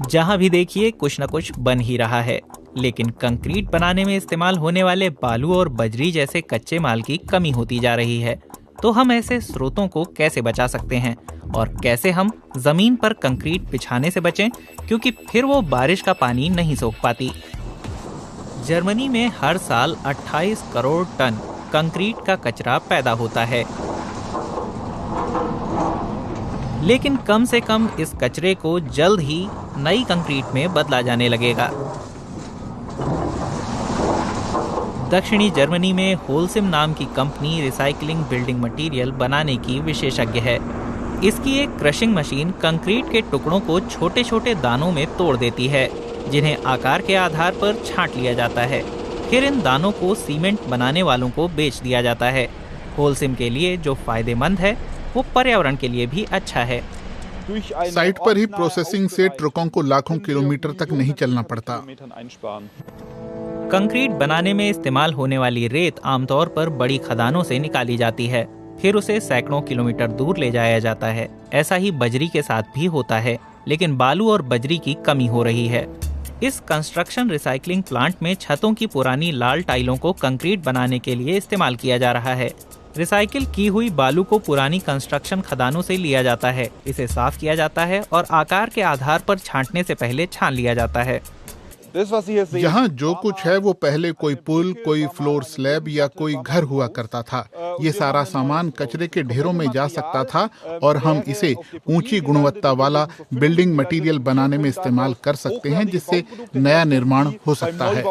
जहां भी देखिए कुछ न कुछ बन ही रहा है, लेकिन कंक्रीट बनाने में इस्तेमाल होने वाले बालू और बजरी जैसे कच्चे माल की कमी होती जा रही है। तो हम ऐसे स्रोतों को कैसे बचा सकते हैं और कैसे हम जमीन पर कंक्रीट बिछाने से बचें, क्योंकि फिर वो बारिश का पानी नहीं सोख पाती। जर्मनी में हर साल 28 करोड़ टन कंक्रीट का कचरा पैदा होता है, लेकिन कम से कम इस कचरे को जल्द ही नई कंक्रीट में बदला जाने लगेगा। दक्षिणी जर्मनी में होलसिम नाम की कंपनी रिसाइकलिंग बिल्डिंग मटेरियल बनाने की विशेषज्ञ है। इसकी एक क्रशिंग मशीन कंक्रीट के टुकड़ों को छोटे छोटे दानों में तोड़ देती है, जिन्हें आकार के आधार पर छांट लिया जाता है। फिर इन दानों को सीमेंट बनाने वालों को बेच दिया जाता है। होलसिम के लिए जो फायदेमंद है, वो पर्यावरण के लिए भी अच्छा है। साइट पर ही प्रोसेसिंग से ट्रकों को लाखों किलोमीटर तक नहीं चलना पड़ता। कंक्रीट बनाने में इस्तेमाल होने वाली रेत आमतौर पर बड़ी खदानों से निकाली जाती है, फिर उसे सैकड़ों किलोमीटर दूर ले जाया जाता है। ऐसा ही बजरी के साथ भी होता है, लेकिन बालू और बजरी की कमी हो रही है। इस कंस्ट्रक्शन रिसाइकलिंग प्लांट में छतों की पुरानी लाल टाइलों को कंक्रीट बनाने के लिए इस्तेमाल किया जा रहा है। रिसाइकिल की हुई बालू को पुरानी कंस्ट्रक्शन खदानों से लिया जाता है, इसे साफ किया जाता है और आकार के आधार पर छांटने से पहले छान लिया जाता है। यहाँ जो कुछ है वो पहले कोई पुल, कोई फ्लोर स्लैब या कोई घर हुआ करता था। ये सारा सामान कचरे के ढेरों में जा सकता था और हम इसे ऊंची गुणवत्ता वाला बिल्डिंग मटेरियल बनाने में इस्तेमाल कर सकते हैं, जिससे नया निर्माण हो सकता है।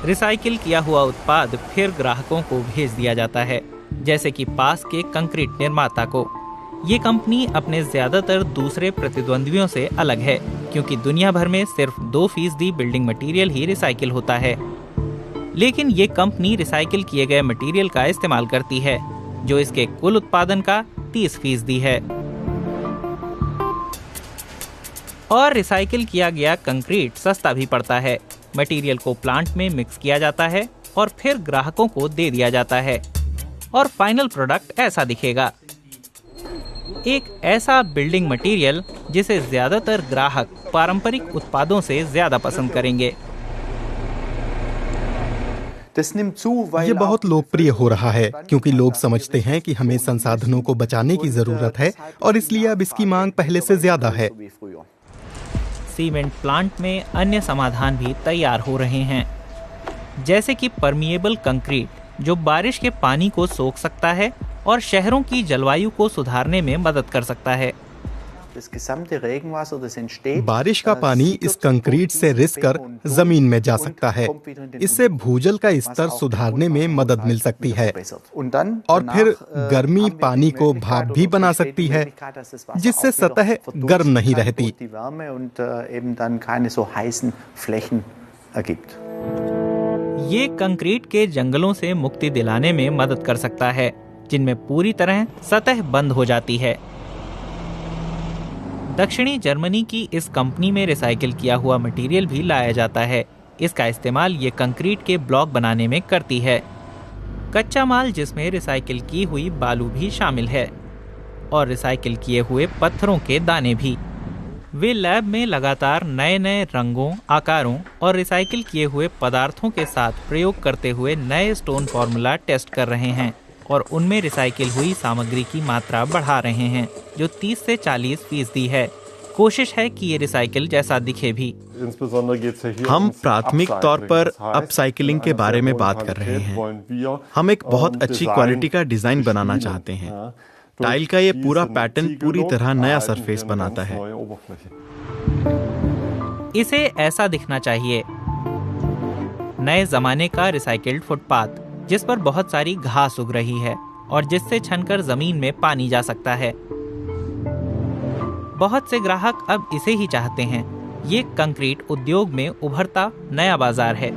रिसाइकिल किया हुआ उत्पाद फिर ग्राहकों को भेज दिया जाता है, जैसे कि पास के कंक्रीट निर्माता को। ये कंपनी अपने ज्यादातर दूसरे प्रतिद्वंद्वियों से अलग है, क्योंकि दुनिया भर में सिर्फ 2% बिल्डिंग मटेरियल ही रिसाइकिल होता है। लेकिन ये कंपनी रिसाइकिल किए गए मटेरियल का इस्तेमाल करती है, जो इसके कुल उत्पादन का 30% है। और रिसाइकिल किया गया कंक्रीट सस्ता भी पड़ता है। मटेरियल को प्लांट में मिक्स किया जाता है और फिर ग्राहकों को दे दिया जाता है, और फाइनल प्रोडक्ट ऐसा दिखेगा। एक ऐसा बिल्डिंग मटेरियल जिसे ज्यादातर ग्राहक पारंपरिक उत्पादों से ज्यादा पसंद करेंगे। ये बहुत लोकप्रिय हो रहा है, क्योंकि लोग समझते हैं कि हमें संसाधनों को बचाने की जरूरत है और इसलिए अब इसकी मांग पहले से ज्यादा है। सीमेंट प्लांट में अन्य समाधान भी तैयार हो रहे हैं, जैसे कि परमिएबल कंक्रीट, जो बारिश के पानी को सोख सकता है और शहरों की जलवायु को सुधारने में मदद कर सकता है। बारिश का पानी इस कंक्रीट से रिस कर जमीन में जा सकता है। इससे भूजल का स्तर सुधारने में मदद मिल सकती है और फिर गर्मी पानी को भाप भी बना सकती है, जिससे सतह गर्म नहीं रहती। ये कंक्रीट के जंगलों से मुक्ति दिलाने में मदद कर सकता है, जिनमें पूरी तरह सतह बंद हो जाती है। दक्षिणी जर्मनी की इस कंपनी में रिसाइकिल किया हुआ मटेरियल भी लाया जाता है। इसका इस्तेमाल ये कंक्रीट के ब्लॉक बनाने में करती है। कच्चा माल, जिसमें रिसाइकिल की हुई बालू भी शामिल है और रिसाइकिल किए हुए पत्थरों के दाने भी। वे लैब में लगातार नए नए रंगों, आकारों और रिसाइकिल किए हुए पदार्थों के साथ प्रयोग करते हुए नए स्टोन फॉर्मूला टेस्ट कर रहे हैं और उनमें रिसाइकिल हुई सामग्री की मात्रा बढ़ा रहे हैं, जो 30 से 40% है। कोशिश है कि ये रिसाइकिल जैसा दिखे भी। हम प्राथमिक तौर पर अपसाइकिलिंग के बारे में बात कर रहे हैं। हम एक बहुत अच्छी क्वालिटी का डिजाइन बनाना चाहते हैं। टाइल का ये पूरा पैटर्न पूरी तरह नया सरफेस बनाता है। इसे ऐसा दिखना चाहिए। नए जमाने का रिसाइकिल्ड फुटपाथ, जिस पर बहुत सारी घास उग रही है और जिससे छनकर जमीन में पानी जा सकता है। बहुत से ग्राहक अब इसे ही चाहते हैं। ये कंक्रीट उद्योग में उभरता नया बाजार है।